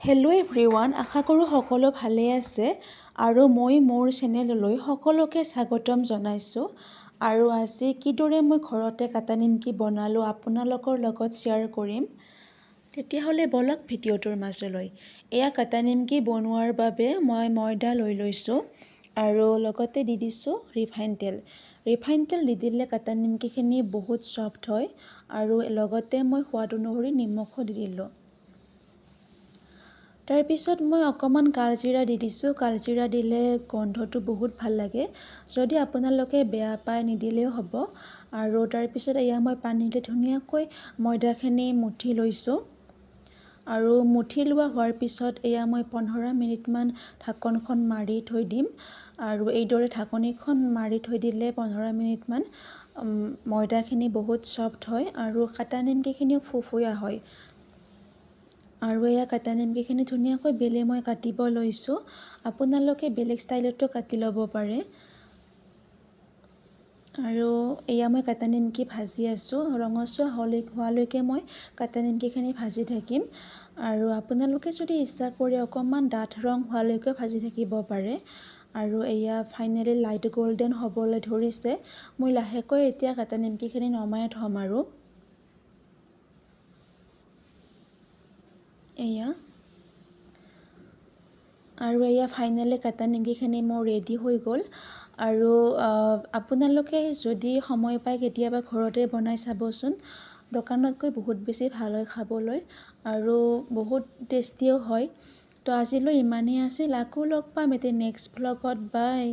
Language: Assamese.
হেল্ল' এভৰিৱান, আশা কৰোঁ সকলো ভালেই আছে আৰু মই মোৰ চেনেললৈ সকলোকে স্বাগতম জনাইছোঁ। আৰু আজি কিদৰে মই ঘৰতে কাটা নিমকি বনালোঁ আপোনালোকৰ লগত শ্বেয়াৰ কৰিম। তেতিয়াহ'লে বলক ভিডিঅ'টোৰ মাজলৈ। এয়া কাটা নিমকি বনোৱাৰ বাবে মই ময়দা লৈ লৈছোঁ আৰু লগতে দি দিছোঁ ৰিফাইন তেল। ৰিফাইন তেল দি দিলে কাটা নিমকিখিনি বহুত ছফ্ট হয় আৰু লগতে মই সোৱাদ অনুসৰি নিমখো দি দিলোঁ। তাৰপিছত মই অকণমান কালজিৰা দি দিছোঁ। কালজিৰা দিলে গোন্ধটো বহুত ভাল লাগে। যদি আপোনালোকে বেয়া পায় নিদিলেও হ'ব। আৰু তাৰপিছত এয়া মই পানীতে ধুনীয়াকৈ ময়দাখিনি মুঠি লৈছোঁ। আৰু মুঠি লোৱা হোৱাৰ পিছত এয়া মই 15 মিনিটমান ঢাকনখন মাৰি থৈ দিম। আৰু এইদৰে ঢাকনিখন মাৰি থৈ দিলে 15 মিনিটমান ময়দাখিনি বহুত ছফ্ট হয় আৰু কাটা নিমকিখিনিও ফুফুয়া হয়। আৰু এয়া কাটা নিমকিখিনি ধুনীয়াকৈ বেলি মই কাটিব লৈছোঁ। আপোনালোকে বেলেগ ষ্টাইলতো কাটি ল'ব পাৰে। আৰু এয়া মই কাটা নিমকি ভাজি আছোঁ। ৰঙচুৱা হোৱালৈকে মই কাটা নিমকিখিনি ভাজি থাকিম। আৰু আপোনালোকে যদি ইচ্ছা কৰে অকণমান ডাঠ ৰং হোৱালৈকে ভাজি থাকিব পাৰে। আৰু এয়া ফাইনেলি লাইট গল্ডেন হ'বলৈ ধৰিছে। মই লাহেকৈ এতিয়া কাটা নিমকিখিনি নমাই থ'ম আৰু। এয়া ফাইনেলি কাটা নিমকিখিনি মোৰ ৰেডি হৈ গ'ল। আৰু আপোনালোকে যদি সময় পায় কেতিয়াবা ঘৰতে বনাই চাবচোন। দোকানতকৈ বহুত বেছি ভাল হয় খাবলৈ আৰু বহুত টেষ্টিও হয়। তো আজিলৈ ইমানেই আছিল। আকৌ লগ পাম এতিয়া নেক্সট ভ্লগত। বাই।